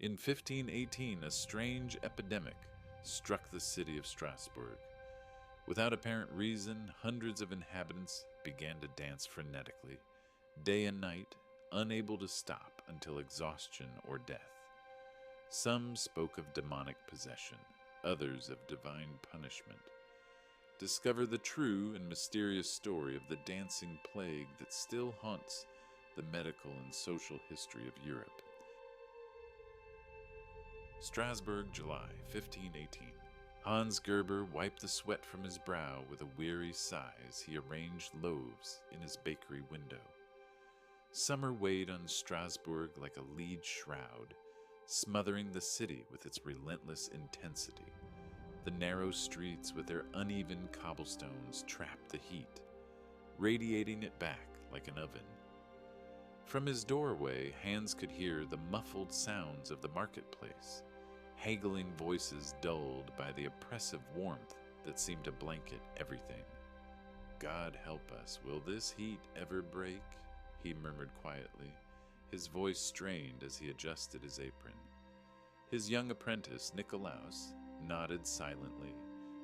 In 1518, a strange epidemic struck the city of Strasbourg. Without apparent reason, hundreds of inhabitants began to dance frenetically, day and night, unable to stop until exhaustion or death. Some spoke of demonic possession, others of divine punishment. Discover the true and mysterious story of the dancing plague that still haunts the medical and social history of Europe. Strasbourg, July 1518. Hans Gerber wiped the sweat from his brow with a weary sigh as he arranged loaves in his bakery window. Summer weighed on Strasbourg like a lead shroud, smothering the city with its relentless intensity. The narrow streets with their uneven cobblestones trapped the heat, radiating it back like an oven. From his doorway, Hans could hear the muffled sounds of the marketplace, haggling voices dulled by the oppressive warmth that seemed to blanket everything. "God help us, will this heat ever break?" he murmured quietly, his voice strained as he adjusted his apron. His young apprentice, Nikolaus, nodded silently,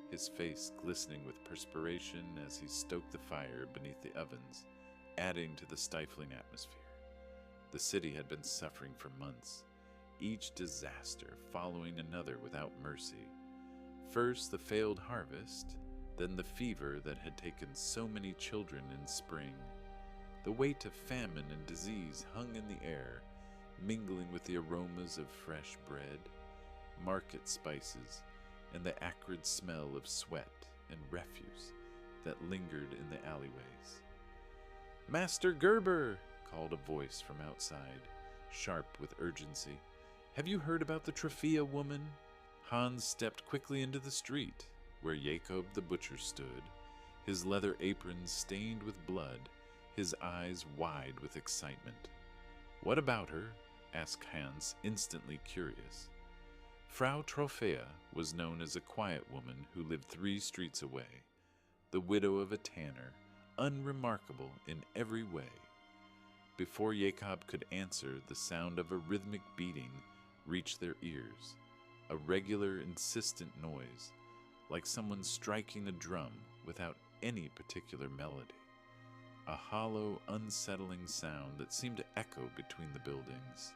his face glistening with perspiration as he stoked the fire beneath the ovens, adding to the stifling atmosphere. The city had been suffering for months, each disaster following another without mercy. First the failed harvest, then the fever that had taken so many children in spring. The weight of famine and disease hung in the air, mingling with the aromas of fresh bread, market spices, and the acrid smell of sweat and refuse that lingered in the alleyways. "Master Gerber!" called a voice from outside, sharp with urgency. "Have you heard about the Trophea woman?" Hans stepped quickly into the street, where Jacob the butcher stood, his leather apron stained with blood, his eyes wide with excitement. "What about her?" asked Hans, instantly curious. Frau Trophea was known as a quiet woman who lived 3 streets away, the widow of a tanner, unremarkable in every way. Before Jacob could answer, the sound of a rhythmic beating reached their ears, a regular, insistent noise, like someone striking a drum without any particular melody. A hollow, unsettling sound that seemed to echo between the buildings.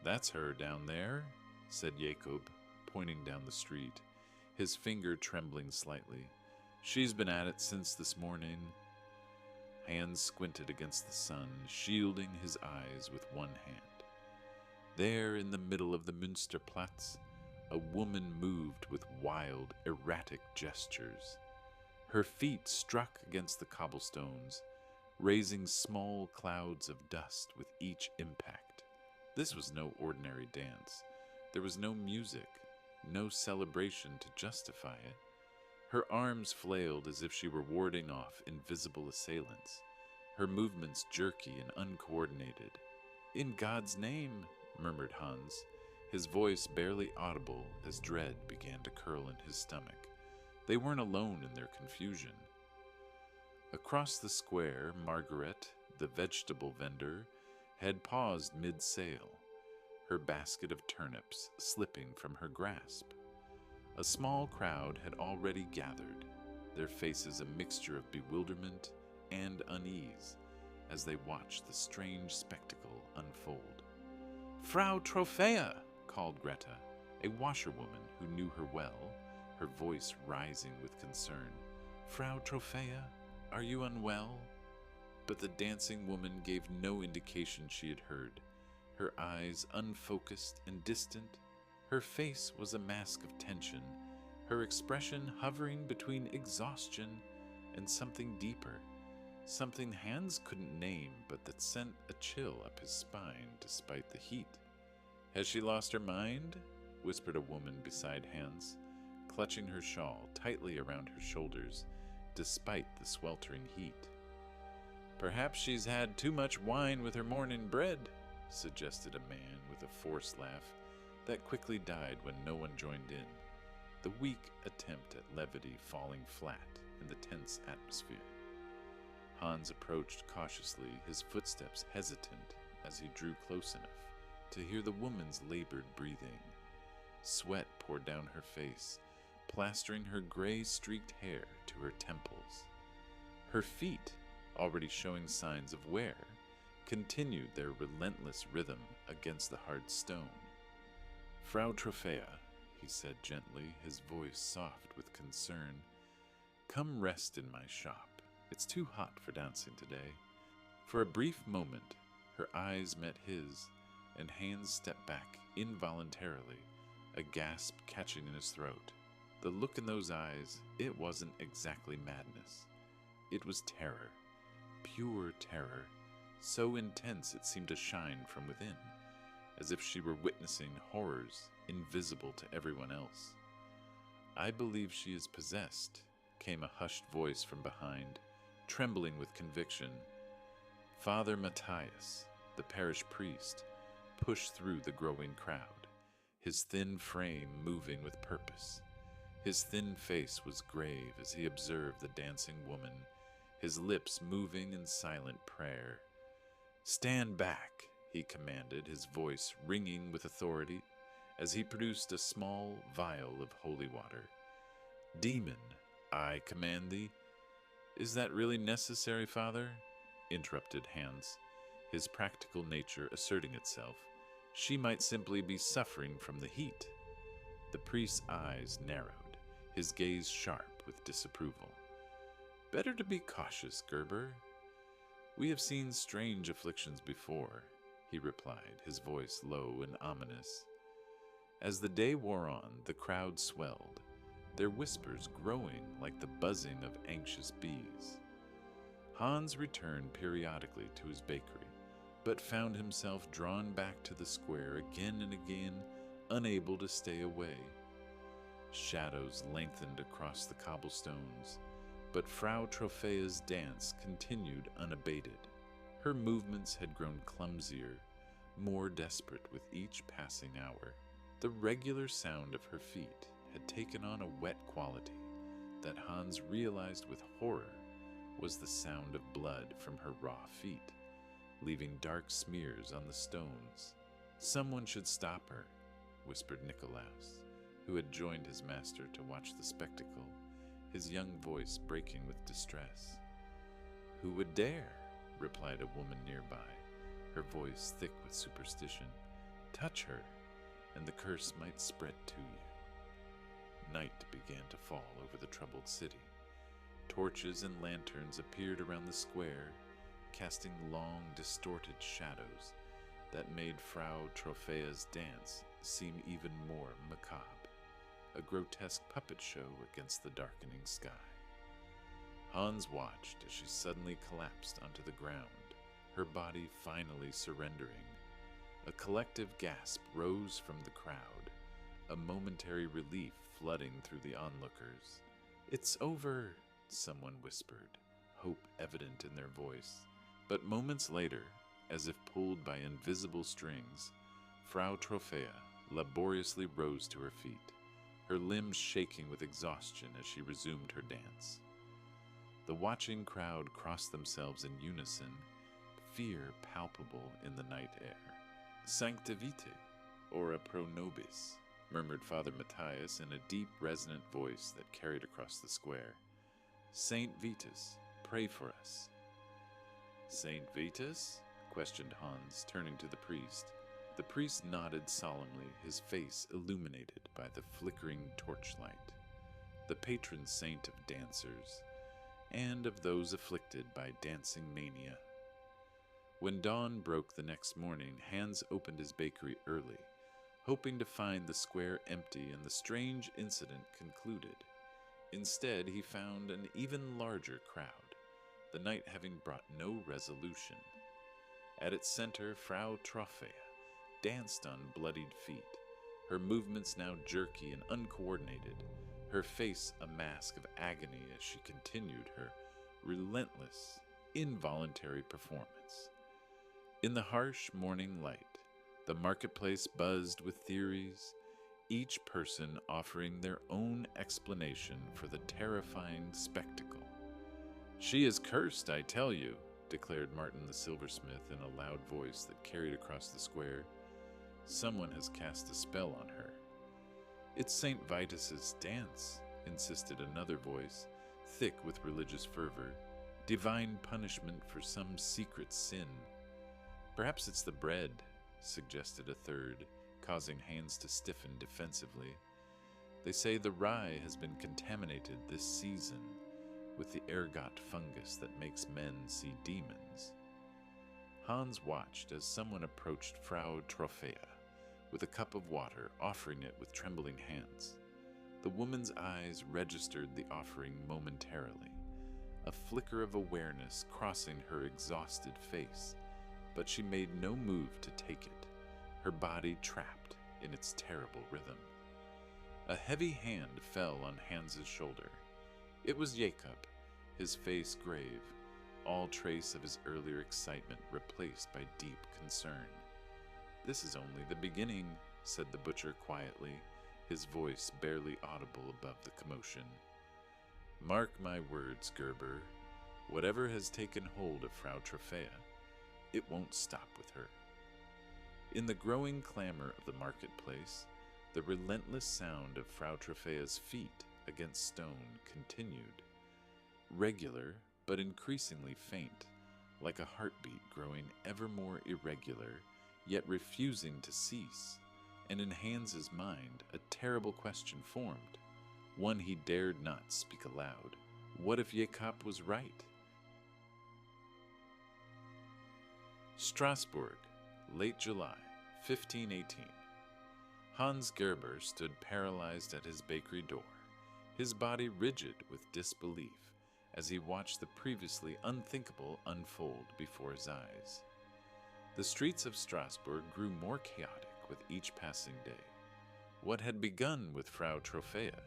"That's her down there," said Jacob, pointing down the street, his finger trembling slightly. "She's been at it since this morning." Hans squinted against the sun, shielding his eyes with one hand. There, in the middle of the Münsterplatz, a woman moved with wild, erratic gestures. Her feet struck against the cobblestones, raising small clouds of dust with each impact. This was no ordinary dance. There was no music, no celebration to justify it. Her arms flailed as if she were warding off invisible assailants, her movements jerky and uncoordinated. "In God's name," murmured Hans, his voice barely audible as dread began to curl in his stomach. They weren't alone in their confusion. Across the square, Margaret, the vegetable vendor, had paused mid-sale, her basket of turnips slipping from her grasp. A small crowd had already gathered, their faces a mixture of bewilderment and unease as they watched the strange spectacle unfold. "Frau Trophea!" called Greta, a washerwoman who knew her well, her voice rising with concern. "Frau Trophea, are you unwell?" But the dancing woman gave no indication she had heard, her eyes unfocused and distant. Her face was a mask of tension, her expression hovering between exhaustion and something deeper, something Hans couldn't name but that sent a chill up his spine despite the heat. "Has she lost her mind?" whispered a woman beside Hans, clutching her shawl tightly around her shoulders despite the sweltering heat. "Perhaps she's had too much wine with her morning bread," suggested a man with a forced laugh that quickly died when no one joined in, the weak attempt at levity falling flat in the tense atmosphere. Hans approached cautiously, his footsteps hesitant as he drew close enough to hear the woman's labored breathing. Sweat poured down her face, plastering her gray-streaked hair to her temples. Her feet, already showing signs of wear, continued their relentless rhythm against the hard stone. "Frau Trophea," he said gently, his voice soft with concern, "come rest in my shop. It's too hot for dancing today." For a brief moment, her eyes met his, and Hans stepped back involuntarily, a gasp catching in his throat. The look in those eyes, it wasn't exactly madness. It was terror, pure terror, so intense it seemed to shine from within, as if she were witnessing horrors invisible to everyone else. "I believe she is possessed," came a hushed voice from behind, trembling with conviction. Father Matthias, the parish priest, pushed through the growing crowd, his thin frame moving with purpose. His thin face was grave as he observed the dancing woman, his lips moving in silent prayer. "Stand back," he commanded, his voice ringing with authority, as he produced a small vial of holy water. "Demon, I command thee." "Is that really necessary, Father?" interrupted Hans, his practical nature asserting itself. "She might simply be suffering from the heat." The priest's eyes narrowed, his gaze sharp with disapproval. "Better to be cautious, Gerber. We have seen strange afflictions before," he replied, his voice low and ominous. As the day wore on, the crowd swelled, their whispers growing like the buzzing of anxious bees. Hans returned periodically to his bakery, but found himself drawn back to the square again and again, unable to stay away. Shadows lengthened across the cobblestones, but Frau Trophea's dance continued unabated. Her movements had grown clumsier, more desperate with each passing hour. The regular sound of her feet had taken on a wet quality that Hans realized with horror was the sound of blood from her raw feet, leaving dark smears on the stones. "Someone should stop her," whispered Nikolaus, who had joined his master to watch the spectacle, his young voice breaking with distress. "Who would dare?" replied a woman nearby, her voice thick with superstition. "Touch her, and the curse might spread to you." Night began to fall over the troubled city. Torches and lanterns appeared around the square, casting long, distorted shadows that made Frau Trophea's dance seem even more macabre, a grotesque puppet show against the darkening sky. Hans watched as she suddenly collapsed onto the ground, her body finally surrendering. A collective gasp rose from the crowd, a momentary relief flooding through the onlookers. "It's over," someone whispered, hope evident in their voice. But moments later, as if pulled by invisible strings, Frau Trophea laboriously rose to her feet, her limbs shaking with exhaustion as she resumed her dance. The watching crowd crossed themselves in unison, fear palpable in the night air. "Sancta Vitae, ora pro nobis," murmured Father Matthias in a deep, resonant voice that carried across the square. "Saint Vitus, pray for us." "Saint Vitus?" questioned Hans, turning to the priest. The priest nodded solemnly, his face illuminated by the flickering torchlight. "The patron saint of dancers, and of those afflicted by dancing mania." When dawn broke the next morning, Hans opened his bakery early, hoping to find the square empty and the strange incident concluded. Instead, he found an even larger crowd, the night having brought no resolution. At its center, Frau Trophea danced on bloodied feet, her movements now jerky and uncoordinated, her face a mask of agony as she continued her relentless, involuntary performance. In the harsh morning light, the marketplace buzzed with theories, each person offering their own explanation for the terrifying spectacle. "She is cursed, I tell you," declared Martin the silversmith in a loud voice that carried across the square. Someone has cast a spell on her. It's St. Vitus's dance, insisted another voice, thick with religious fervor. Divine punishment for some secret sin. Perhaps it's the bread, suggested a third, causing hands to stiffen defensively. They say the rye has been contaminated this season with the ergot fungus that makes men see demons. Hans watched as someone approached Frau Trophea with a cup of water, offering it with trembling hands. The woman's eyes registered the offering momentarily, a flicker of awareness crossing her exhausted face, but she made no move to take it, her body trapped in its terrible rhythm. A heavy hand fell on Hans's shoulder. It was Jacob, his face grave, all trace of his earlier excitement replaced by deep concern. "This is only the beginning," said the butcher quietly, his voice barely audible above the commotion. "Mark my words, Gerber. Whatever has taken hold of Frau Trophea, it won't stop with her." In the growing clamor of the marketplace, the relentless sound of Frau Trophea's feet against stone continued, regular but increasingly faint, like a heartbeat growing ever more irregular, yet refusing to cease. And in Hans's mind, a terrible question formed, one he dared not speak aloud. What if Jacob was right? Strasbourg, late July, 1518. Hans Gerber stood paralyzed at his bakery door, his body rigid with disbelief as he watched the previously unthinkable unfold before his eyes. The streets of Strasbourg grew more chaotic with each passing day. What had begun with Frau Trophea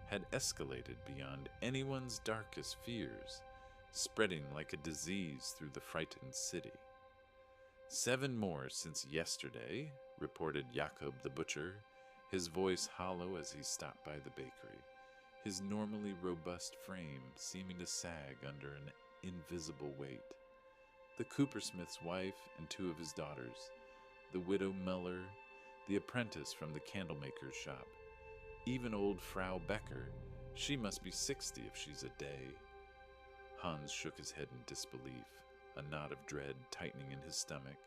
had escalated beyond anyone's darkest fears, spreading like a disease through the frightened city. 7 more since yesterday, reported Jacob the butcher, his voice hollow as he stopped by the bakery, his normally robust frame seeming to sag under an invisible weight. The coopersmith's wife and 2 of his daughters, the widow Muller, the apprentice from the candlemaker's shop, even old Frau Becker, she must be 60 if she's a day. Hans shook his head in disbelief, a knot of dread tightening in his stomach.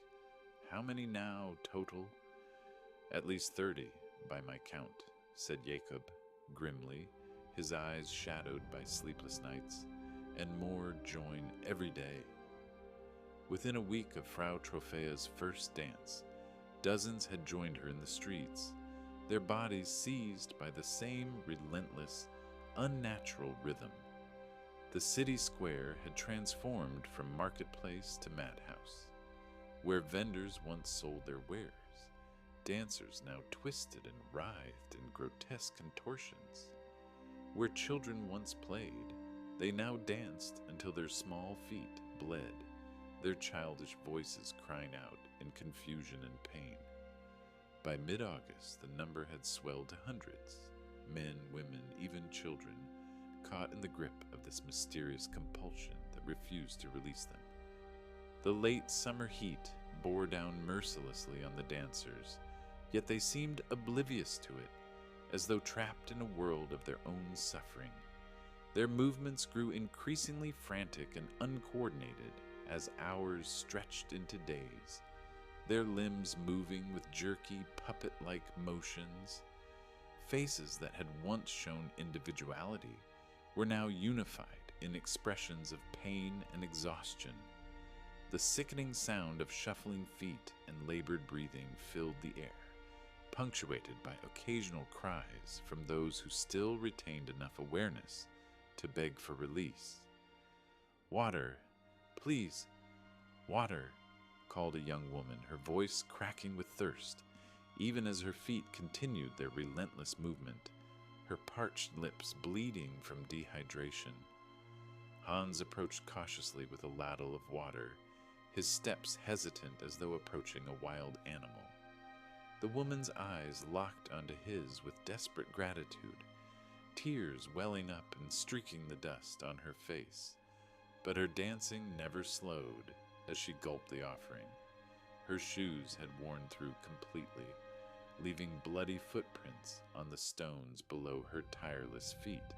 How many now, total? "At least 30, by my count," said Jacob, grimly, his eyes shadowed by sleepless nights, "and more join every day." Within a week of Frau Trophea's first dance, dozens had joined her in the streets, their bodies seized by the same relentless, unnatural rhythm. The city square had transformed from marketplace to madhouse. Where vendors once sold their wares, dancers now twisted and writhed in grotesque contortions. Where children once played, they now danced until their small feet bled, their childish voices crying out in confusion and pain. By mid-August, the number had swelled to hundreds, men, women, even children, caught in the grip of this mysterious compulsion that refused to release them. The late summer heat bore down mercilessly on the dancers, yet they seemed oblivious to it, as though trapped in a world of their own suffering. Their movements grew increasingly frantic and uncoordinated as hours stretched into days, their limbs moving with jerky, puppet-like motions. Faces that had once shown individuality were now unified in expressions of pain and exhaustion. The sickening sound of shuffling feet and labored breathing filled the air, punctuated by occasional cries from those who still retained enough awareness to beg for release. "Water, please, water," called a young woman, her voice cracking with thirst, even as her feet continued their relentless movement, her parched lips bleeding from dehydration. Hans approached cautiously with a ladle of water, his steps hesitant as though approaching a wild animal. The woman's eyes locked onto his with desperate gratitude, tears welling up and streaking the dust on her face, but her dancing never slowed as she gulped the offering. Her shoes had worn through completely, leaving bloody footprints on the stones below her tireless feet.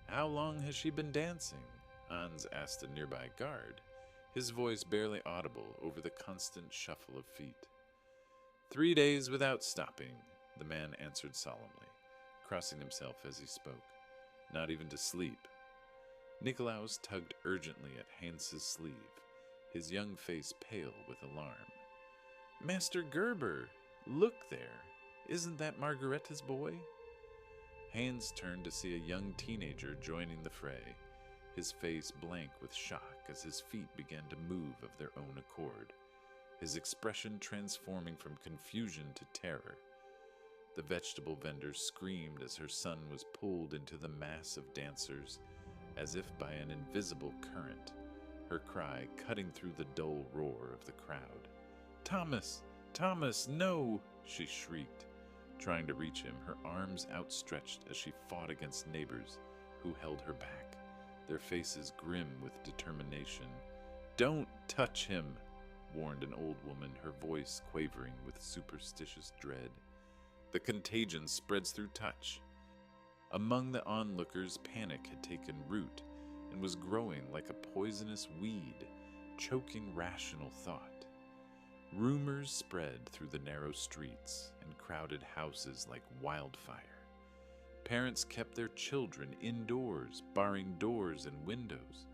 "How long has she been dancing?" Hans asked a nearby guard, his voice barely audible over the constant shuffle of feet. 3 days without stopping," the man answered solemnly, crossing himself as he spoke. "Not even to sleep." Nikolaus tugged urgently at Hans's sleeve, his young face pale with alarm. "Master Gerber, look there! Isn't that Margaretta's boy?" Hans turned to see a young teenager joining the fray, his face blank with shock as his feet began to move of their own accord, his expression transforming from confusion to terror. The vegetable vendor screamed as her son was pulled into the mass of dancers, as if by an invisible current, her cry cutting through the dull roar of the crowd. "Thomas! Thomas, no!" she shrieked, trying to reach him, her arms outstretched as she fought against neighbors who held her back, their faces grim with determination. "Don't touch him," warned an old woman, her voice quavering with superstitious dread. The contagion spreads through touch. Among the onlookers, panic had taken root and was growing like a poisonous weed, choking rational thought. Rumors spread through the narrow streets and crowded houses like wildfire. Parents kept their children indoors, barring doors and windows.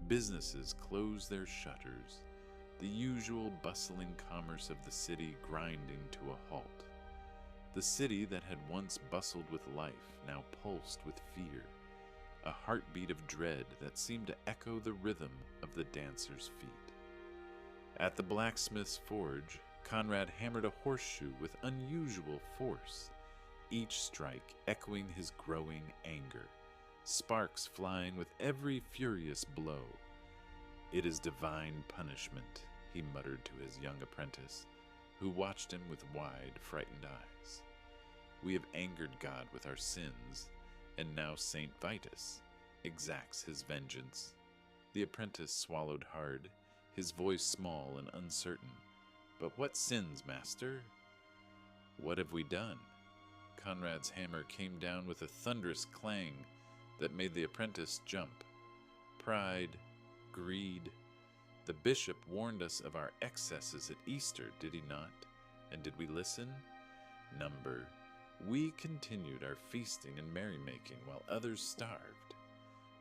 Businesses closed their shutters, the usual bustling commerce of the city grinding to a halt. The city that had once bustled with life now pulsed with fear, a heartbeat of dread that seemed to echo the rhythm of the dancers' feet. At the blacksmith's forge, Conrad hammered a horseshoe with unusual force, each strike echoing his growing anger, sparks flying with every furious blow. "It is divine punishment," he muttered to his young apprentice, who watched him with wide, frightened eyes. "We have angered God with our sins, and now Saint Vitus exacts his vengeance." The apprentice swallowed hard, his voice small and uncertain. "But what sins, master?" "What have we done?" Conrad's hammer came down with a thunderous clang that made the apprentice jump. "Pride, greed. The bishop warned us of our excesses at Easter, did he not? And did we listen? Number. We continued our feasting and merrymaking while others starved.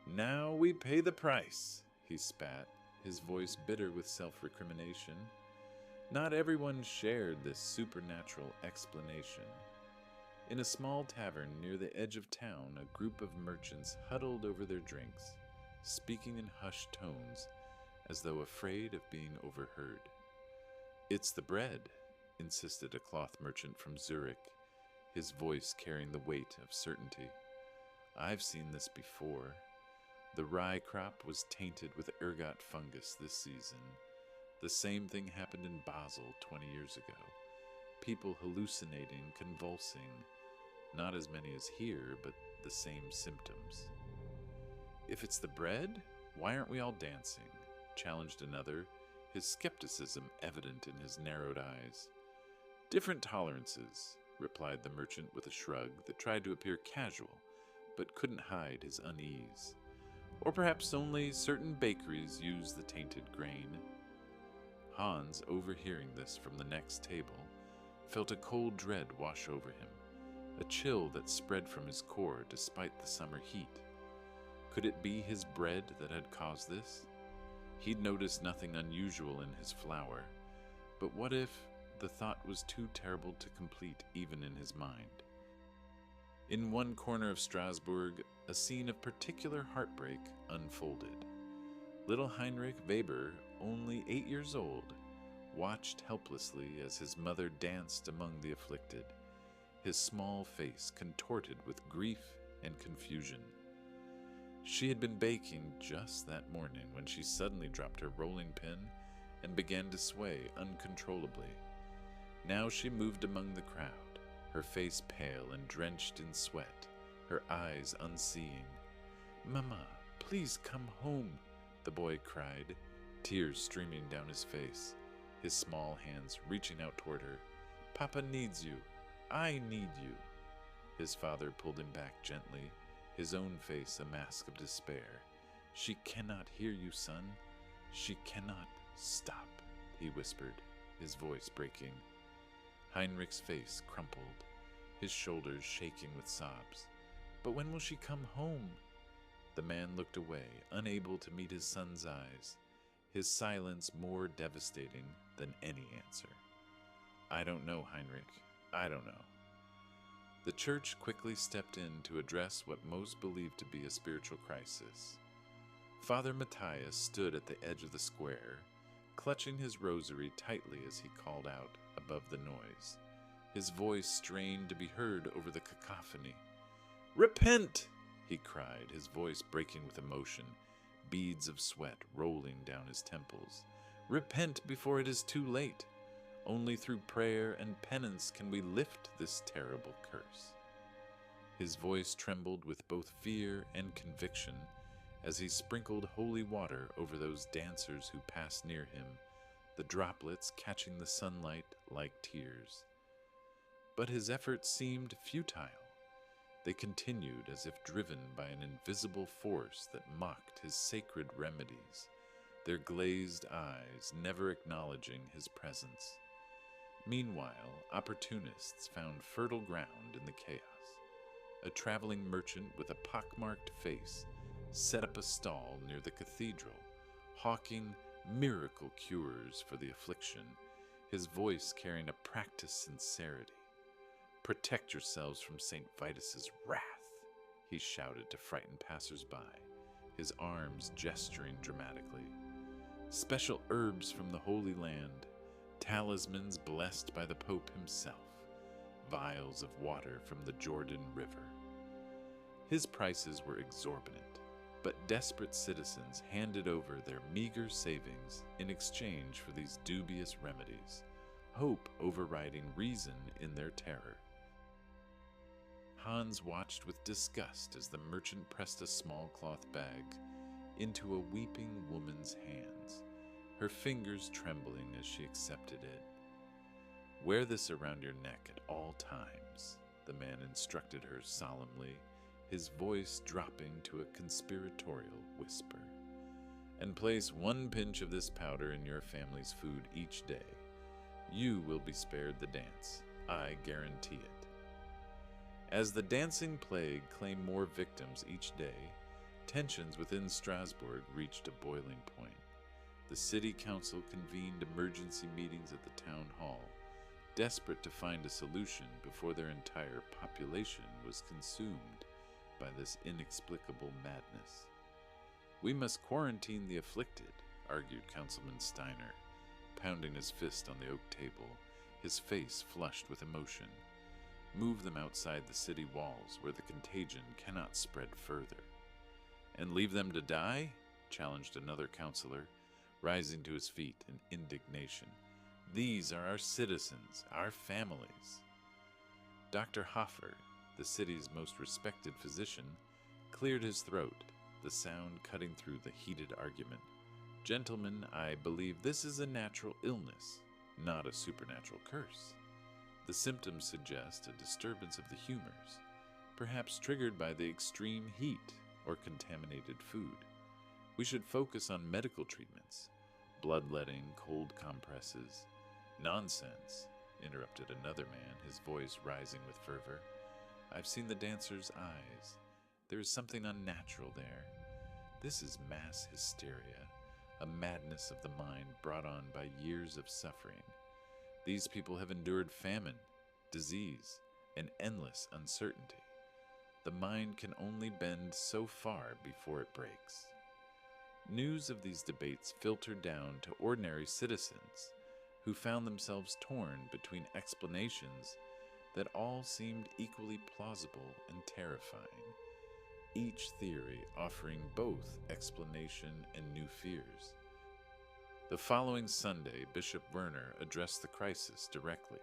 Now we pay the price," he spat, his voice bitter with self-recrimination. Not everyone shared this supernatural explanation. In a small tavern near the edge of town, a group of merchants huddled over their drinks, speaking in hushed tones, as though afraid of being overheard. "It's the bread," insisted a cloth merchant from Zurich, his voice carrying the weight of certainty. "I've seen this before. The rye crop was tainted with ergot fungus this season. The same thing happened in Basel 20 years ago. People hallucinating, convulsing. Not as many as here, but the same symptoms." "If it's the bread, why aren't we all dancing?" challenged another, his skepticism evident in his narrowed eyes. "Different tolerances," replied the merchant with a shrug that tried to appear casual, but couldn't hide his unease. "Or perhaps only certain bakeries use the tainted grain." Hans, overhearing this from the next table, felt a cold dread wash over him, a chill that spread from his core despite the summer heat. Could it be his bread that had caused this? He'd noticed nothing unusual in his flour, but what if the thought was too terrible to complete even in his mind? In one corner of Strasbourg, a scene of particular heartbreak unfolded. Little Heinrich Weber, only 8 years old, watched helplessly as his mother danced among the afflicted, his small face contorted with grief and confusion. She had been baking just that morning when she suddenly dropped her rolling pin and began to sway uncontrollably. Now she moved among the crowd, her face pale and drenched in sweat, her eyes unseeing. "Mama, please come home," the boy cried, tears streaming down his face. his small hands reaching out toward her. "Papa needs you. I need you." His father pulled him back gently, his own face a mask of despair. "She cannot hear you, son. She cannot. Stop," he whispered, his voice breaking. Heinrich's face crumpled, his shoulders shaking with sobs. "But when will she come home?" The man looked away, unable to meet his son's eyes, his silence more devastating than any answer. "I don't know, Heinrich. I don't know." The church quickly stepped in to address what most believed to be a spiritual crisis. Father Matthias stood at the edge of the square, clutching his rosary tightly as he called out above the noise. His voice strained to be heard over the cacophony. "Repent!" he cried, his voice breaking with emotion, beads of sweat rolling down his temples. "Repent before it is too late. Only through prayer and penance can we lift this terrible curse." His voice trembled with both fear and conviction as he sprinkled holy water over those dancers who passed near him, the droplets catching the sunlight like tears. But his efforts seemed futile. They continued as if driven by an invisible force that mocked his sacred remedies, their glazed eyes never acknowledging his presence. Meanwhile, opportunists found fertile ground in the chaos. A traveling merchant with a pockmarked face set up a stall near the cathedral, hawking miracle cures for the affliction, his voice carrying a practiced sincerity. "Protect yourselves from St. Vitus's wrath," he shouted to frighten passers-by, his arms gesturing dramatically. "Special herbs from the Holy Land, talismans blessed by the Pope himself, vials of water from the Jordan River." His prices were exorbitant, but desperate citizens handed over their meager savings in exchange for these dubious remedies, hope overriding reason in their terror. Hans watched with disgust as the merchant pressed a small cloth bag into a weeping woman's hands, her fingers trembling as she accepted it. "Wear this around your neck at all times," the man instructed her solemnly, his voice dropping to a conspiratorial whisper. "And place 1 pinch of this powder in your family's food each day. You will be spared the dance. I guarantee it." As the dancing plague claimed more victims each day, tensions within Strasbourg reached a boiling point. The city council convened emergency meetings at the town hall, desperate to find a solution before their entire population was consumed by this inexplicable madness. "We must quarantine the afflicted," argued Councilman Steiner, pounding his fist on the oak table, his face flushed with emotion. "Move them outside the city walls where the contagion cannot spread further." "And leave them to die?" challenged another councilor, rising to his feet in indignation. "These are our citizens, our families." Dr. Hofer, the city's most respected physician, cleared his throat, the sound cutting through the heated argument. "Gentlemen, I believe this is a natural illness, not a supernatural curse. The symptoms suggest a disturbance of the humors, perhaps triggered by the extreme heat or contaminated food. We should focus on medical treatments, bloodletting, cold compresses." "Nonsense," interrupted another man, his voice rising with fervor. "I've seen the dancer's eyes. There is something unnatural there. This is mass hysteria, a madness of the mind brought on by years of suffering. These people have endured famine, disease, and endless uncertainty. The mind can only bend so far before it breaks." News of these debates filtered down to ordinary citizens who found themselves torn between explanations that all seemed equally plausible and terrifying, each theory offering both explanation and new fears. The following Sunday, Bishop Werner addressed the crisis directly.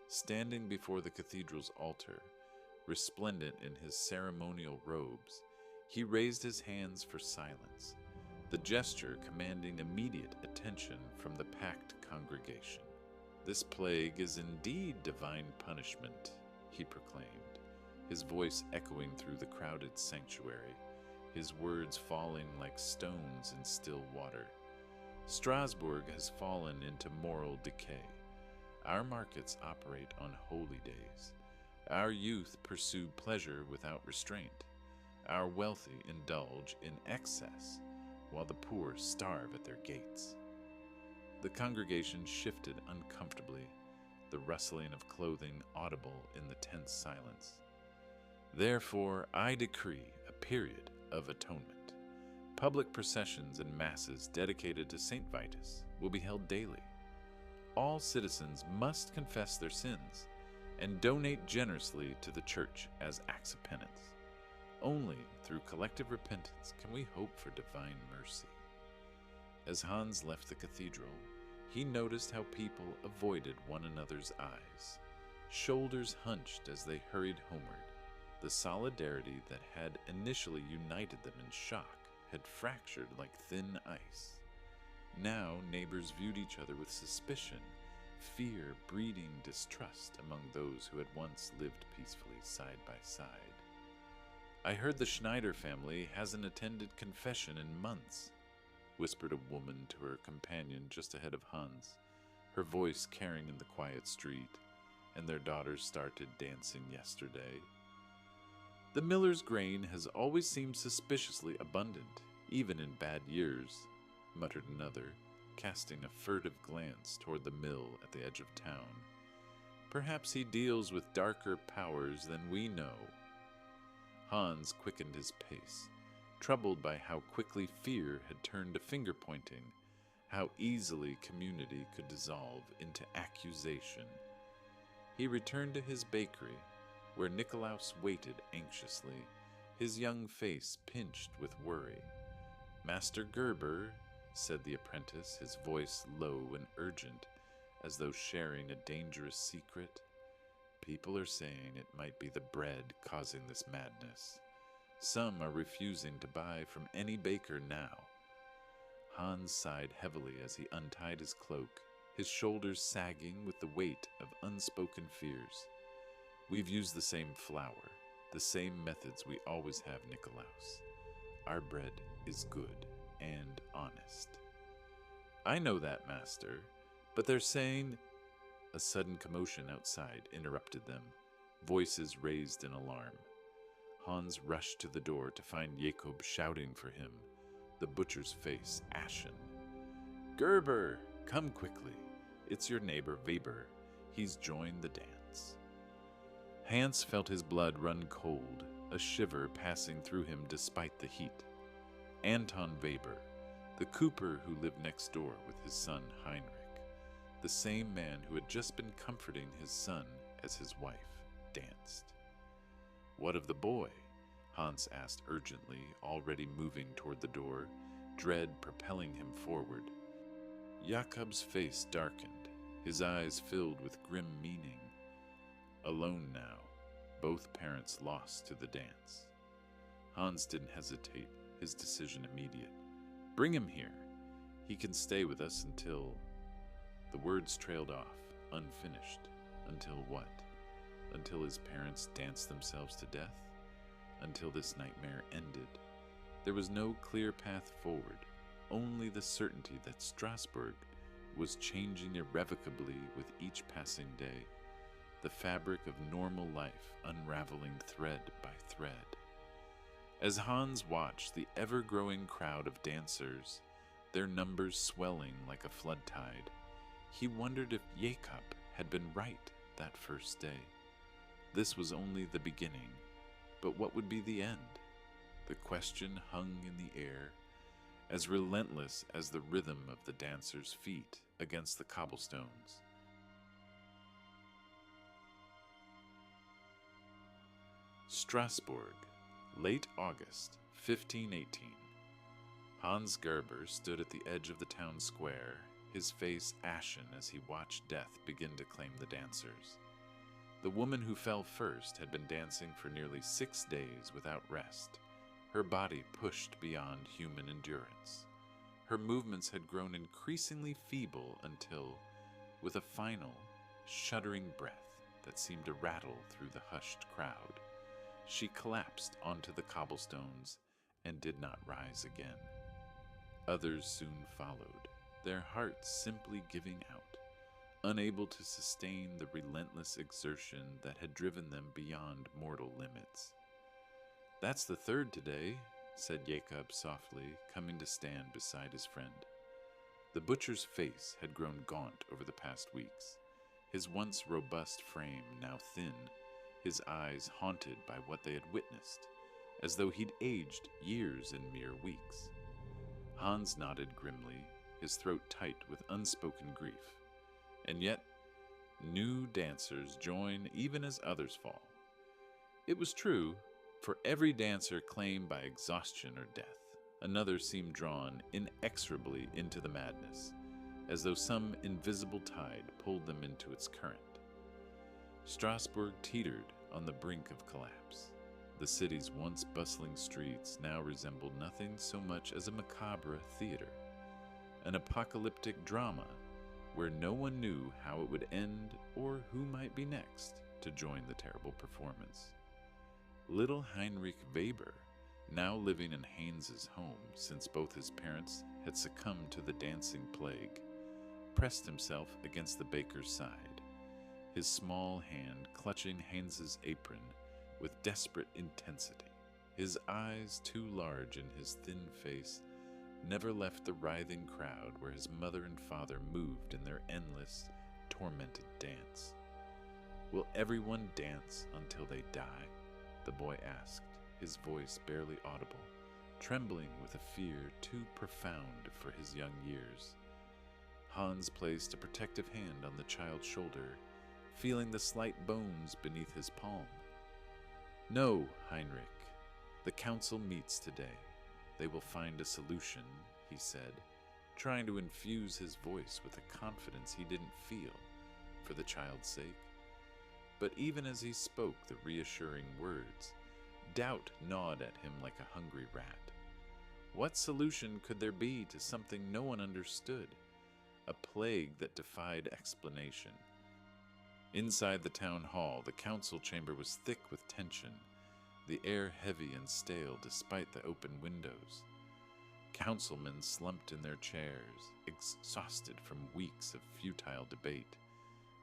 Standing before the cathedral's altar, resplendent in his ceremonial robes, he raised his hands for silence, the gesture commanding immediate attention from the packed congregation. "This plague is indeed divine punishment," he proclaimed, his voice echoing through the crowded sanctuary, his words falling like stones in still water. "Strasbourg has fallen into moral decay. Our markets operate on holy days. Our youth pursue pleasure without restraint. Our wealthy indulge in excess, while the poor starve at their gates." The congregation shifted uncomfortably, the rustling of clothing audible in the tense silence. "Therefore, I decree a period of atonement. Public processions and masses dedicated to Saint Vitus will be held daily. All citizens must confess their sins and donate generously to the church as acts of penance. Only through collective repentance can we hope for divine mercy." As Hans left the cathedral, he noticed how people avoided one another's eyes. Shoulders hunched as they hurried homeward. The solidarity that had initially united them in shock had fractured like thin ice. Now neighbors viewed each other with suspicion, fear breeding distrust among those who had once lived peacefully side by side. "I heard the Schneider family hasn't attended confession in months," whispered a woman to her companion just ahead of Hans, her voice carrying in the quiet street, "and their daughters started dancing yesterday." "The miller's grain has always seemed suspiciously abundant, even in bad years," muttered another, casting a furtive glance toward the mill at the edge of town. "Perhaps he deals with darker powers than we know." Hans quickened his pace, troubled by how quickly fear had turned to finger-pointing, how easily community could dissolve into accusation. He returned to his bakery, where Nikolaus waited anxiously, his young face pinched with worry. "Master Gerber," said the apprentice, his voice low and urgent, as though sharing a dangerous secret, "people are saying it might be the bread causing this madness. Some are refusing to buy from any baker now." Hans sighed heavily as he untied his cloak, his shoulders sagging with the weight of unspoken fears. "We've used the same flour, the same methods we always have, Nikolaus. Our bread is good and honest." "I know that, master, but they're saying—" A sudden commotion outside interrupted them, voices raised in alarm. Hans rushed to the door to find Jacob shouting for him, the butcher's face ashen. "Gerber, come quickly. It's your neighbor Weber. He's joined the dance." Hans felt his blood run cold, a shiver passing through him despite the heat. Anton Weber, the cooper who lived next door with his son Heinrich, the same man who had just been comforting his son as his wife danced. "What of the boy?" Hans asked urgently, already moving toward the door, dread propelling him forward. Jakob's face darkened, his eyes filled with grim meaning. Alone now, both parents lost to the dance. Hans didn't hesitate, his decision immediate. "Bring him here. He can stay with us until—" The words trailed off, unfinished. Until what? Until his parents danced themselves to death? Until this nightmare ended? There was no clear path forward, only the certainty that Strasbourg was changing irrevocably with each passing day, the fabric of normal life unraveling thread by thread. As Hans watched the ever-growing crowd of dancers, their numbers swelling like a flood tide, he wondered if Jacob had been right that first day. This was only the beginning, but what would be the end? The question hung in the air, as relentless as the rhythm of the dancers' feet against the cobblestones. Strasbourg, late August, 1518. Hans Gerber stood at the edge of the town square, his face ashen as he watched death begin to claim the dancers. The woman who fell first had been dancing for nearly 6 days without rest, her body pushed beyond human endurance. Her movements had grown increasingly feeble until, with a final, shuddering breath that seemed to rattle through the hushed crowd, she collapsed onto the cobblestones and did not rise again. Others soon followed, their hearts simply giving out, unable to sustain the relentless exertion that had driven them beyond mortal limits. "That's the third today," said Jacob softly, coming to stand beside his friend. The butcher's face had grown gaunt over the past weeks, his once robust frame now thin, his eyes haunted by what they had witnessed, as though he'd aged years in mere weeks. Hans nodded grimly, his throat tight with unspoken grief. And yet, new dancers join even as others fall. It was true, for every dancer claimed by exhaustion or death, another seemed drawn inexorably into the madness, as though some invisible tide pulled them into its current. Strasbourg teetered on the brink of collapse. The city's once bustling streets now resembled nothing so much as a macabre theater, an apocalyptic drama where no one knew how it would end or who might be next to join the terrible performance. Little Heinrich Weber, now living in Heinz's home since both his parents had succumbed to the dancing plague, pressed himself against the baker's side, his small hand clutching Heinz's apron with desperate intensity. His eyes, too large in his thin face, never left the writhing crowd where his mother and father moved in their endless, tormented dance. "Will everyone dance until they die?" the boy asked, his voice barely audible, trembling with a fear too profound for his young years. Hans placed a protective hand on the child's shoulder, feeling the slight bones beneath his palm. "No, Heinrich. The council meets today. They will find a solution," he said, trying to infuse his voice with a confidence he didn't feel, for the child's sake. But even as he spoke the reassuring words, doubt gnawed at him like a hungry rat. What solution could there be to something no one understood? A plague that defied explanation. Inside the town hall, the council chamber was thick with tension, the air heavy and stale despite the open windows. Councilmen slumped in their chairs, exhausted from weeks of futile debate,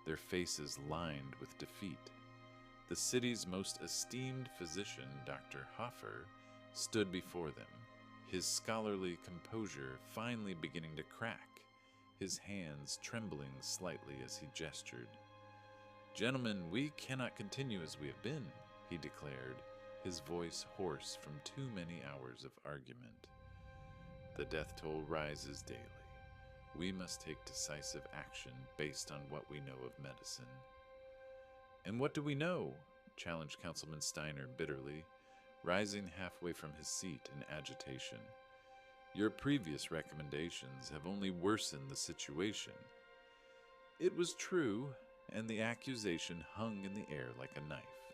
their faces lined with defeat. The city's most esteemed physician, Dr. Hofer, stood before them, his scholarly composure finally beginning to crack, his hands trembling slightly as he gestured. "Gentlemen, we cannot continue as we have been," he declared, his voice hoarse from too many hours of argument. "The death toll rises daily. We must take decisive action based on what we know of medicine." "And what do we know?" challenged Councilman Steiner bitterly, rising halfway from his seat in agitation. "Your previous recommendations have only worsened the situation." It was true, and the accusation hung in the air like a knife.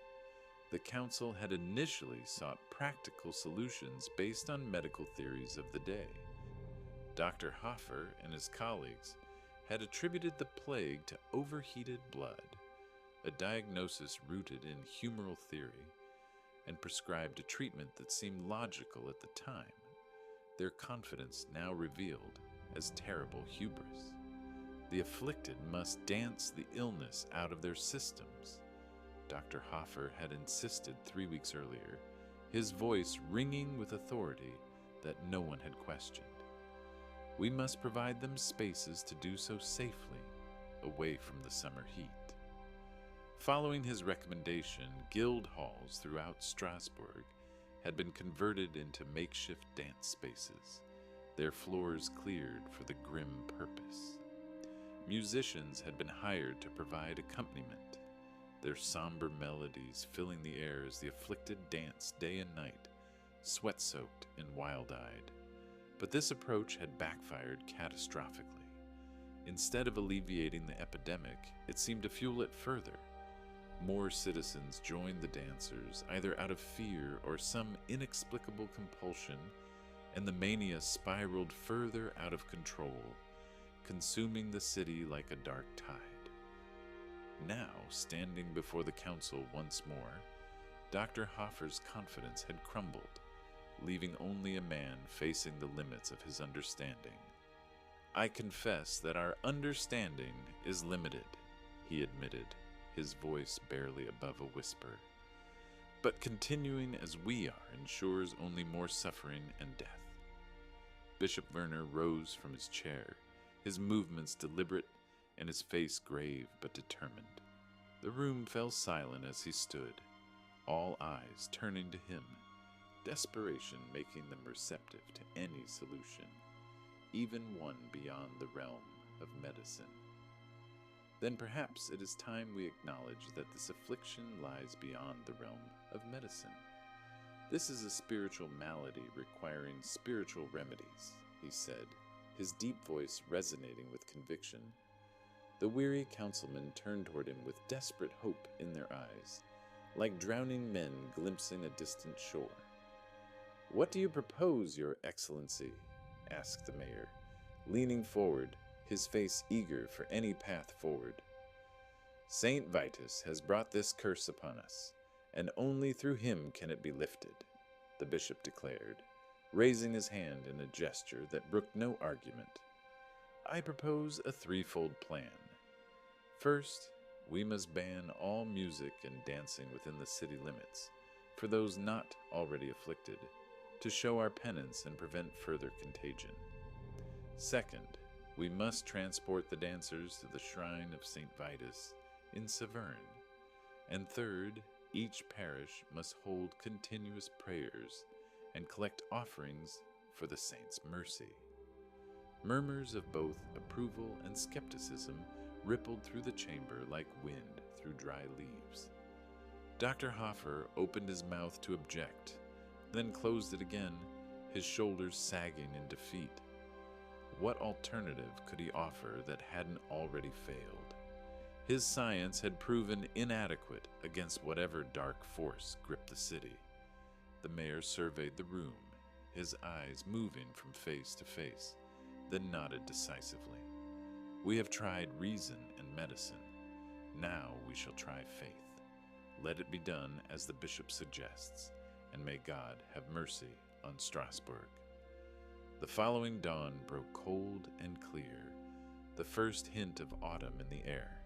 The council had initially sought practical solutions based on medical theories of the day. Dr. Hofer and his colleagues had attributed the plague to overheated blood, a diagnosis rooted in humoral theory, and prescribed a treatment that seemed logical at the time, their confidence now revealed as terrible hubris. The afflicted must dance the illness out of their systems. Dr. Hofer had insisted 3 weeks earlier, his voice ringing with authority that no one had questioned. We must provide them spaces to do so safely, away from the summer heat. Following his recommendation, guild halls throughout Strasbourg had been converted into makeshift dance spaces, their floors cleared for the grim purpose. Musicians had been hired to provide accompaniment, their somber melodies filling the air as the afflicted danced day and night, sweat-soaked and wild-eyed. But this approach had backfired catastrophically. Instead of alleviating the epidemic, it seemed to fuel it further. More citizens joined the dancers, either out of fear or some inexplicable compulsion, and the mania spiraled further out of control, consuming the city like a dark tide. Now, standing before the council once more, Dr. Hoffer's confidence had crumbled, leaving only a man facing the limits of his understanding. "I confess that our understanding is limited," he admitted, his voice barely above a whisper. "But continuing as we are ensures only more suffering and death." Bishop Werner rose from his chair, his movements deliberate and his face grave but determined. The room fell silent as he stood, all eyes turning to him, desperation making them receptive to any solution, even one beyond the realm of medicine. "Then perhaps it is time we acknowledge that this affliction lies beyond the realm of medicine. This is a spiritual malady requiring spiritual remedies," he said, his deep voice resonating with conviction. The weary councilmen turned toward him with desperate hope in their eyes, like drowning men glimpsing a distant shore. "What do you propose, Your Excellency?" asked the mayor, leaning forward, his face eager for any path forward. "Saint Vitus has brought this curse upon us, and only through him can it be lifted," the bishop declared, raising his hand in a gesture that brooked no argument. "I propose a threefold plan. First, we must ban all music and dancing within the city limits, for those not already afflicted, to show our penance and prevent further contagion. Second, we must transport the dancers to the shrine of St. Vitus in Saverne. And third, each parish must hold continuous prayers and collect offerings for the saint's mercy." Murmurs of both approval and skepticism rippled through the chamber like wind through dry leaves. Dr. Hoffer opened his mouth to object, then closed it again, his shoulders sagging in defeat. What alternative could he offer that hadn't already failed? His science had proven inadequate against whatever dark force gripped the city. The mayor surveyed the room, his eyes moving from face to face, then nodded decisively. "We have tried reason and medicine. Now we shall try faith. Let it be done as the bishop suggests, and may God have mercy on Strasbourg." The following dawn broke cold and clear, the first hint of autumn in the air.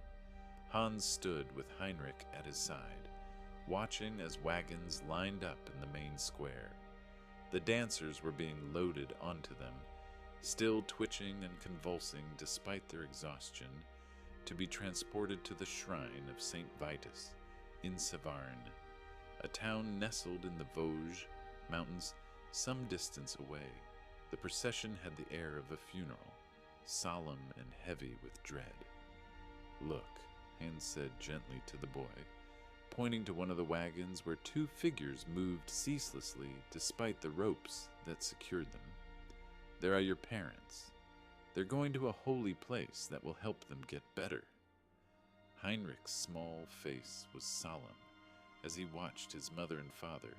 Hans stood with Heinrich at his side, watching as wagons lined up in the main square. The dancers were being loaded onto them, still twitching and convulsing despite their exhaustion, to be transported to the shrine of St. Vitus in Saverne, a town nestled in the Vosges mountains some distance away. The procession had the air of a funeral, solemn and heavy with dread. "Look," Hans said gently to the boy, pointing to one of the wagons where two figures moved ceaselessly despite the ropes that secured them. "There are your parents. They're going to a holy place that will help them get better." Heinrich's small face was solemn as he watched his mother and father,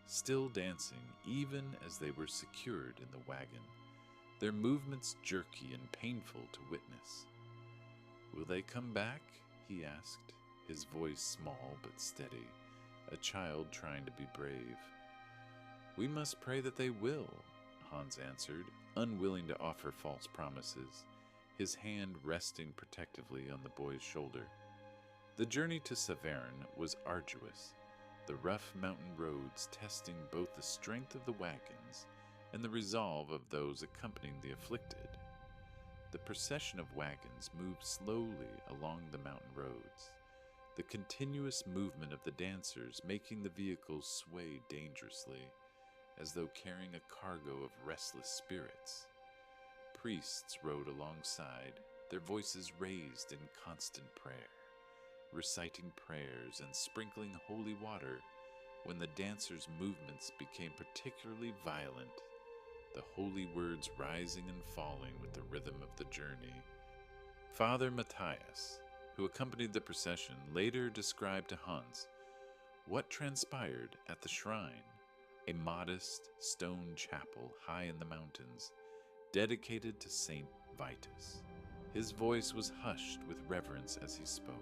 still dancing even as they were secured in the wagon, their movements jerky and painful to witness. "Will they come back?" he asked, his voice small but steady, a child trying to be brave. "We must pray that they will," Hans answered, unwilling to offer false promises, his hand resting protectively on the boy's shoulder. The journey to Saverne was arduous, the rough mountain roads testing both the strength of the wagons and the resolve of those accompanying the afflicted. The procession of wagons moved slowly along the mountain roads, the continuous movement of the dancers making the vehicles sway dangerously, as though carrying a cargo of restless spirits. Priests rode alongside, their voices raised in constant prayer, reciting prayers and sprinkling holy water. When the dancers' movements became particularly violent, the holy words rising and falling with the rhythm of the journey. Father Matthias, who accompanied the procession, later described to Hans what transpired at the shrine. a modest stone chapel high in the mountains, dedicated to Saint Vitus. His voice was hushed with reverence as he spoke,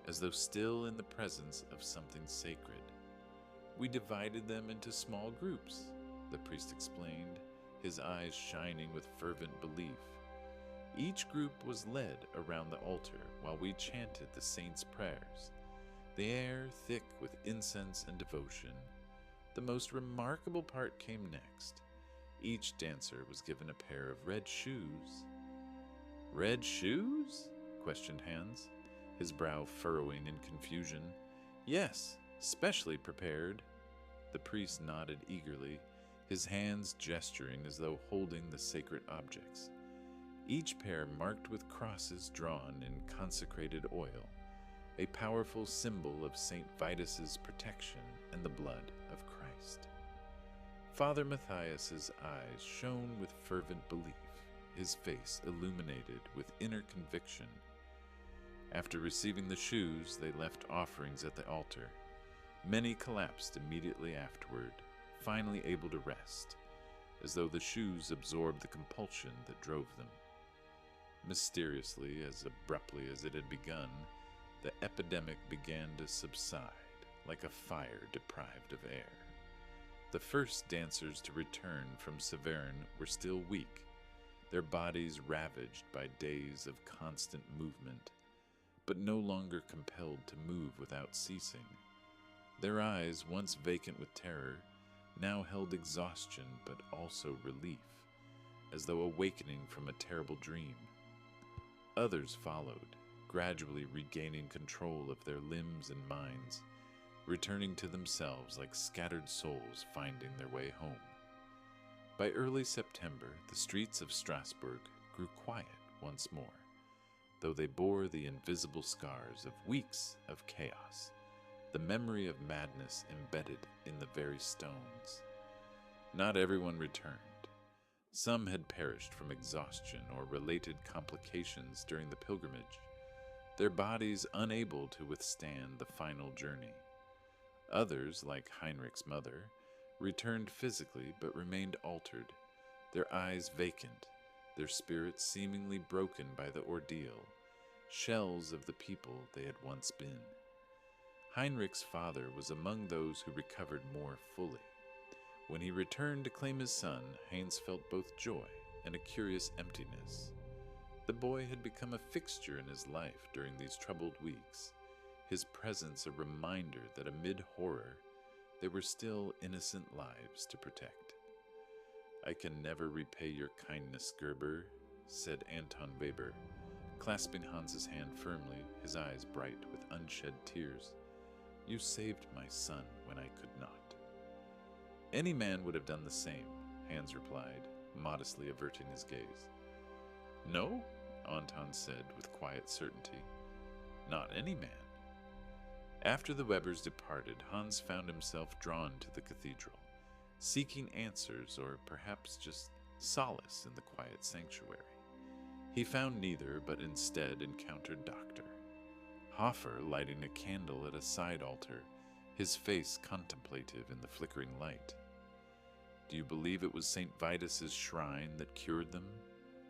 as though still in the presence of something sacred. We divided them into small groups, the priest explained, his eyes shining with fervent belief. Each group was led around the altar while we chanted the saints' prayers, the air thick with incense and devotion. The most remarkable part came next. Each dancer was given a pair of red shoes. "Red shoes?" questioned Hans, his brow furrowing in confusion. "Yes, specially prepared." The priest nodded eagerly, his hands gesturing as though holding the sacred objects. Each pair marked with crosses drawn in consecrated oil, a powerful symbol of St. Vitus's protection and the blood of Christ. Father Matthias's eyes shone with fervent belief, his face illuminated with inner conviction. After receiving the shoes, they left offerings at the altar. Many collapsed immediately afterward, finally able to rest, as though the shoes absorbed the compulsion that drove them. Mysteriously, as abruptly as it had begun, the epidemic began to subside, like a fire deprived of air. The first dancers to return from Saverne were still weak, their bodies ravaged by days of constant movement, but no longer compelled to move without ceasing. Their eyes, once vacant with terror, now held exhaustion but also relief, as though awakening from a terrible dream. Others followed, gradually regaining control of their limbs and minds, returning to themselves like scattered souls finding their way home. By early September, the streets of Strasbourg grew quiet once more, though they bore the invisible scars of weeks of chaos, the memory of madness embedded in the very stones. Not everyone returned. Some had perished from exhaustion or related complications during the pilgrimage, their bodies unable to withstand the final journey. Others, like Heinrich's mother, returned physically but remained altered, their eyes vacant, their spirits seemingly broken by the ordeal, shells of the people they had once been. Heinrich's father was among those who recovered more fully. When he returned to claim his son, Heinz felt both joy and a curious emptiness. The boy had become a fixture in his life during these troubled weeks, his presence a reminder that amid horror, there were still innocent lives to protect. "I can never repay your kindness, Gerber," said Anton Weber, clasping Hans's hand firmly, his eyes bright with unshed tears. "You saved my son when I could not." "Any man would have done the same," Hans replied, modestly averting his gaze. "No?" Anton said with quiet certainty. "Not any man." After the Webers departed, Hans found himself drawn to the cathedral, seeking answers or perhaps just solace in the quiet sanctuary. He found neither, but instead encountered Doctor Hofer lighting a candle at a side altar, his face contemplative in the flickering light. "Do you believe it was St. Vitus's shrine that cured them?"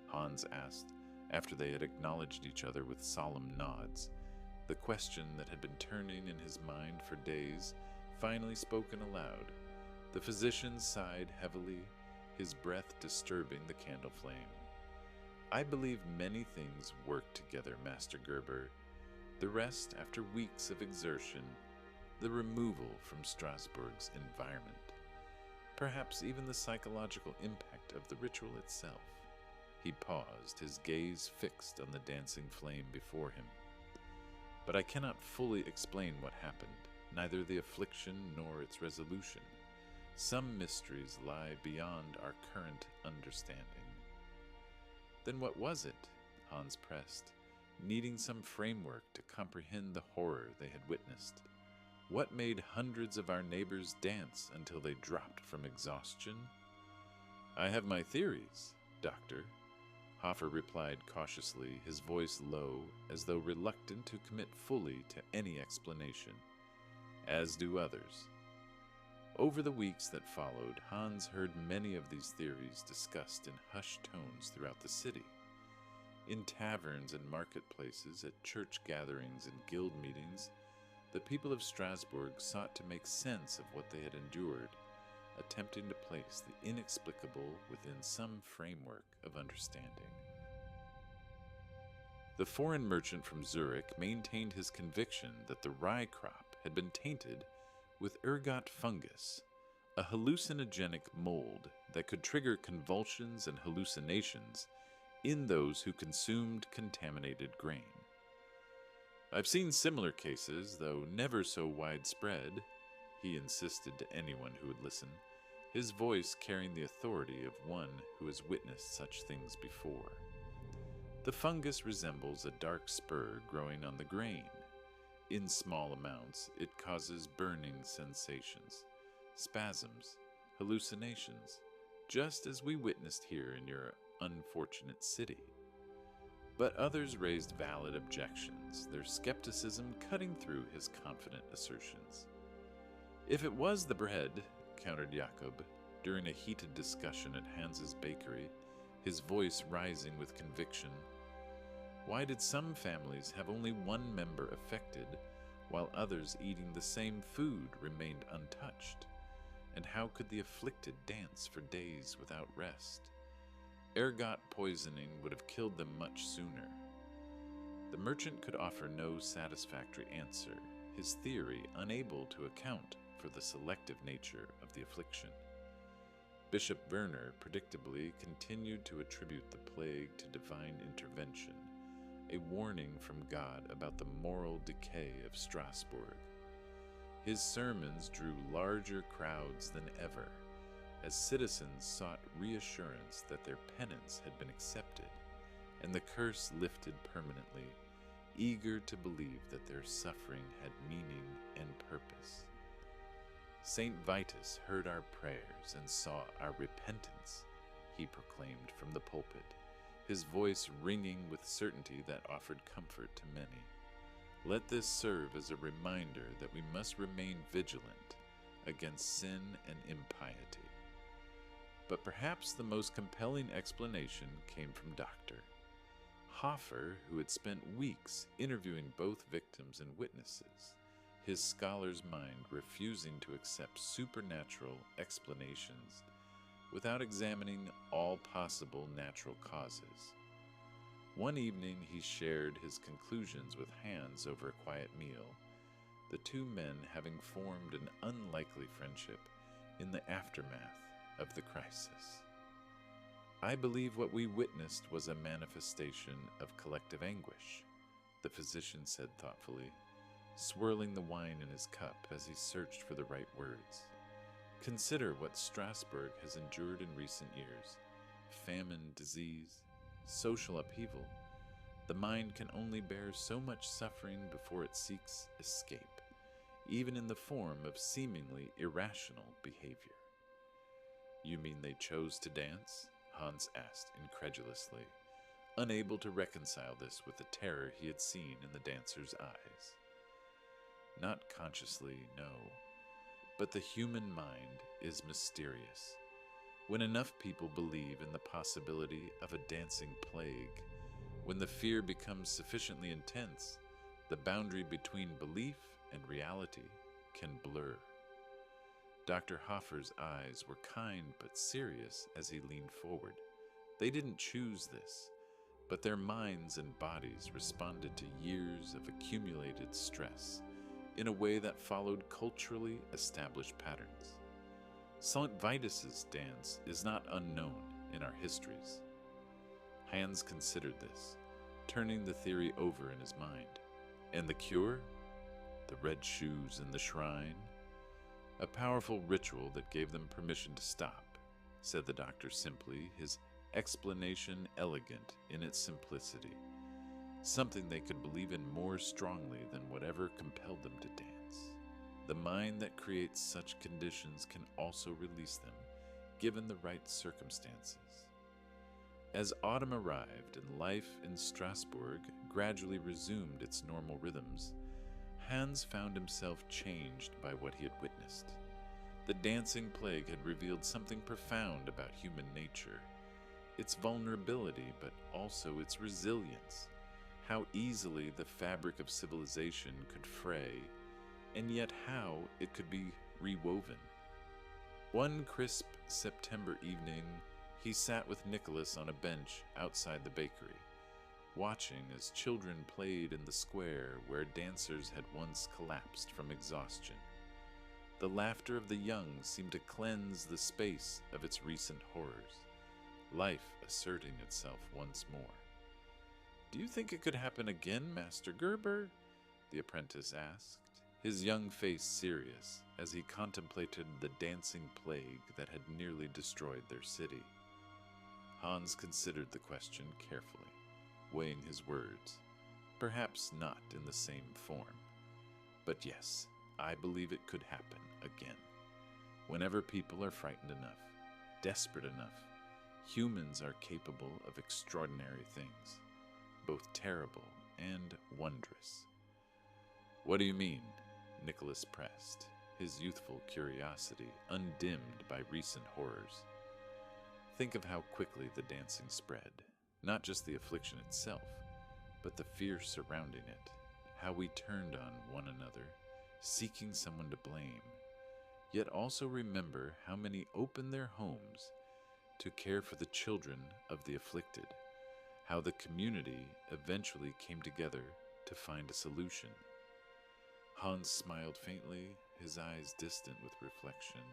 Hans asked, after they had acknowledged each other with solemn nods, the question that had been turning in his mind for days finally spoken aloud. The physician sighed heavily, his breath disturbing the candle flame. "I believe many things work together, Master Gerber. The rest after weeks of exertion, the removal from Strasbourg's environment, perhaps even the psychological impact of the ritual itself." He paused, his gaze fixed on the dancing flame before him. "But I cannot fully explain what happened, neither the affliction nor its resolution. Some mysteries lie beyond our current understanding." "Then what was it?" Hans pressed, needing some framework to comprehend the horror they had witnessed. "What made hundreds of our neighbors dance until they dropped from exhaustion?" "I have my theories, Doctor," Hofer replied cautiously, his voice low, as though reluctant to commit fully to any explanation. "As do others. Over the weeks that followed, Hans heard many of these theories discussed in hushed tones throughout the city. In taverns and marketplaces, at church gatherings and guild meetings, the people of Strasbourg sought to make sense of what they had endured, attempting to place the inexplicable within some framework of understanding. The foreign merchant from Zurich maintained his conviction that the rye crop had been tainted with ergot fungus, a hallucinogenic mold that could trigger convulsions and hallucinations in those who consumed contaminated grain. I've seen similar cases, though never so widespread, he insisted to anyone who would listen, his voice carrying the authority of one who has witnessed such things before. The fungus resembles a dark spur growing on the grain. In small amounts, it causes burning sensations, spasms, hallucinations, just as we witnessed here in your unfortunate city. But others raised valid objections, their skepticism cutting through his confident assertions. If it was the bread, countered Jakob, during a heated discussion at Hans's bakery, his voice rising with conviction, why did some families have only one member affected, while others eating the same food remained untouched? And how could the afflicted dance for days without rest? Ergot poisoning would have killed them much sooner. The merchant could offer no satisfactory answer, his theory unable to account for the selective nature of the affliction. Bishop Werner predictably continued to attribute the plague to divine intervention, a warning from God about the moral decay of Strasbourg. His sermons drew larger crowds than ever, as citizens sought reassurance that their penance had been accepted and the curse lifted permanently, eager to believe that their suffering had meaning and purpose. Saint Vitus heard our prayers and saw our repentance, he proclaimed from the pulpit, his voice ringing with certainty that offered comfort to many. Let this serve as a reminder that we must remain vigilant against sin and impiety. But perhaps the most compelling explanation came from Dr. Hofer, who had spent weeks interviewing both victims and witnesses, his scholar's mind refusing to accept supernatural explanations without examining all possible natural causes. One evening he shared his conclusions with Hans over a quiet meal, the two men having formed an unlikely friendship in the aftermath of the crisis. I believe what we witnessed was a manifestation of collective anguish, the physician said thoughtfully, swirling the wine in his cup as he searched for the right words. Consider what Strasbourg has endured in recent years: famine, disease, social upheaval. The mind can only bear so much suffering before it seeks escape, even in the form of seemingly irrational behavior. You mean they chose to dance? Hans asked incredulously, unable to reconcile this with the terror he had seen in the dancer's eyes. Not consciously, no, but the human mind is mysterious. When enough people believe in the possibility of a dancing plague, when the fear becomes sufficiently intense, the boundary between belief and reality can blur. Dr. Hofer's eyes were kind but serious as he leaned forward. They didn't choose this, but their minds and bodies responded to years of accumulated stress in a way that followed culturally established patterns. Saint Vitus's dance is not unknown in our histories. Hans considered this, turning the theory over in his mind. And the cure? The red shoes in the shrine? A powerful ritual that gave them permission to stop, said the doctor simply, his explanation elegant in its simplicity. Something they could believe in more strongly than whatever compelled them to dance. The mind that creates such conditions can also release them, given the right circumstances. As autumn arrived and life in Strasbourg gradually resumed its normal rhythms, Hans found himself changed by what he had witnessed. The dancing plague had revealed something profound about human nature, its vulnerability, but also its resilience, how easily the fabric of civilization could fray, and yet how it could be rewoven. One crisp September evening, he sat with Nicholas on a bench outside the bakery, watching as children played in the square where dancers had once collapsed from exhaustion. The laughter of the young seemed to cleanse the space of its recent horrors, life asserting itself once more. "Do you think it could happen again, Master Gerber?" the apprentice asked, his young face serious as he contemplated the dancing plague that had nearly destroyed their city. Hans considered the question carefully, weighing his words. Perhaps not in the same form, but yes, I believe it could happen again. Whenever people are frightened enough, desperate enough, humans are capable of extraordinary things, both terrible and wondrous. "What do you mean?" Nicholas pressed, his youthful curiosity undimmed by recent horrors. "Think of how quickly the dancing spread, not just the affliction itself, but the fear surrounding it, how we turned on one another, seeking someone to blame. Yet also remember how many opened their homes to care for the children of the afflicted, how the community eventually came together to find a solution." Hans smiled faintly, his eyes distant with reflection.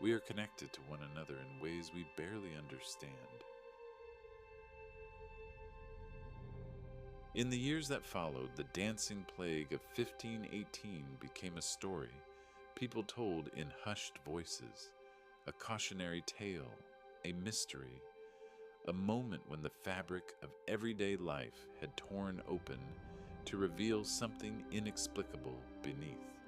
"We are connected to one another in ways we barely understand." In the years that followed, the dancing plague of 1518 became a story people told in hushed voices, a cautionary tale, a mystery, a moment when the fabric of everyday life had torn open to reveal something inexplicable beneath.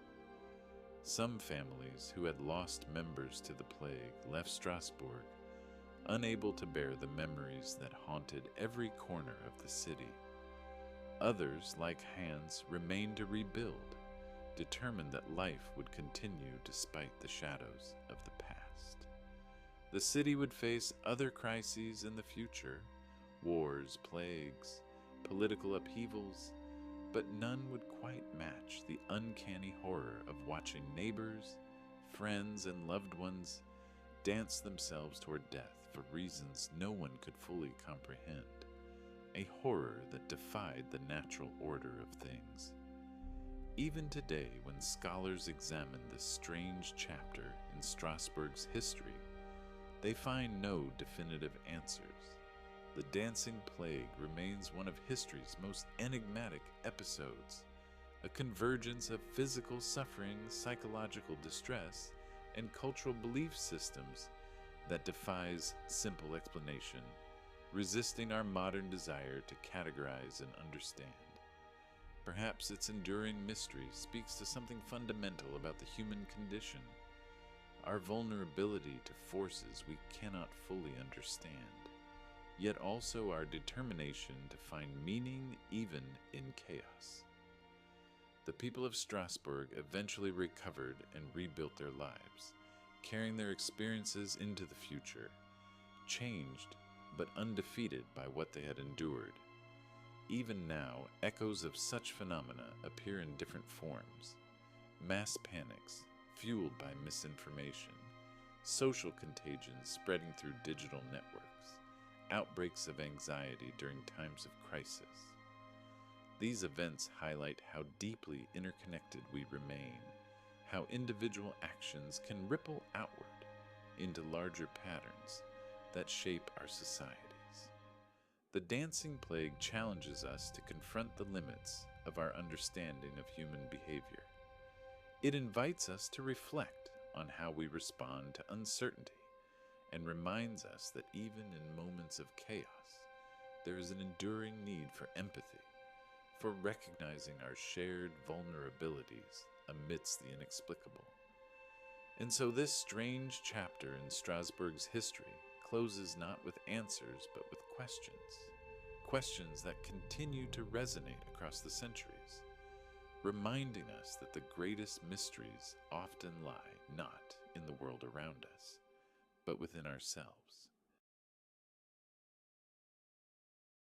Some families who had lost members to the plague left Strasbourg, unable to bear the memories that haunted every corner of the city. Others, like Hans, remained to rebuild, determined that life would continue despite the shadows of the past. The city would face other crises in the future, wars, plagues, political upheavals, but none would quite match the uncanny horror of watching neighbors, friends, and loved ones dance themselves toward death for reasons no one could fully comprehend, a horror that defied the natural order of things. Even today, when scholars examine this strange chapter in Strasbourg's history, they find no definitive answers. The dancing plague remains one of history's most enigmatic episodes, a convergence of physical suffering, psychological distress, and cultural belief systems that defies simple explanation, resisting our modern desire to categorize and understand. Perhaps its enduring mystery speaks to something fundamental about the human condition, our vulnerability to forces we cannot fully understand, yet also our determination to find meaning even in chaos. The people of Strasbourg eventually recovered and rebuilt their lives, carrying their experiences into the future, changed but undefeated by what they had endured. Even now, echoes of such phenomena appear in different forms. Mass panics, fueled by misinformation, social contagions spreading through digital networks, outbreaks of anxiety during times of crisis. These events highlight how deeply interconnected we remain, how individual actions can ripple outward into larger patterns that shape our societies. The dancing plague challenges us to confront the limits of our understanding of human behavior. It invites us to reflect on how we respond to uncertainty and reminds us that even in moments of chaos, there is an enduring need for empathy, for recognizing our shared vulnerabilities amidst the inexplicable. And so this strange chapter in Strasbourg's history closes not with answers but with questions that continue to resonate across the centuries, reminding us that the greatest mysteries often lie not in the world around us, but within ourselves.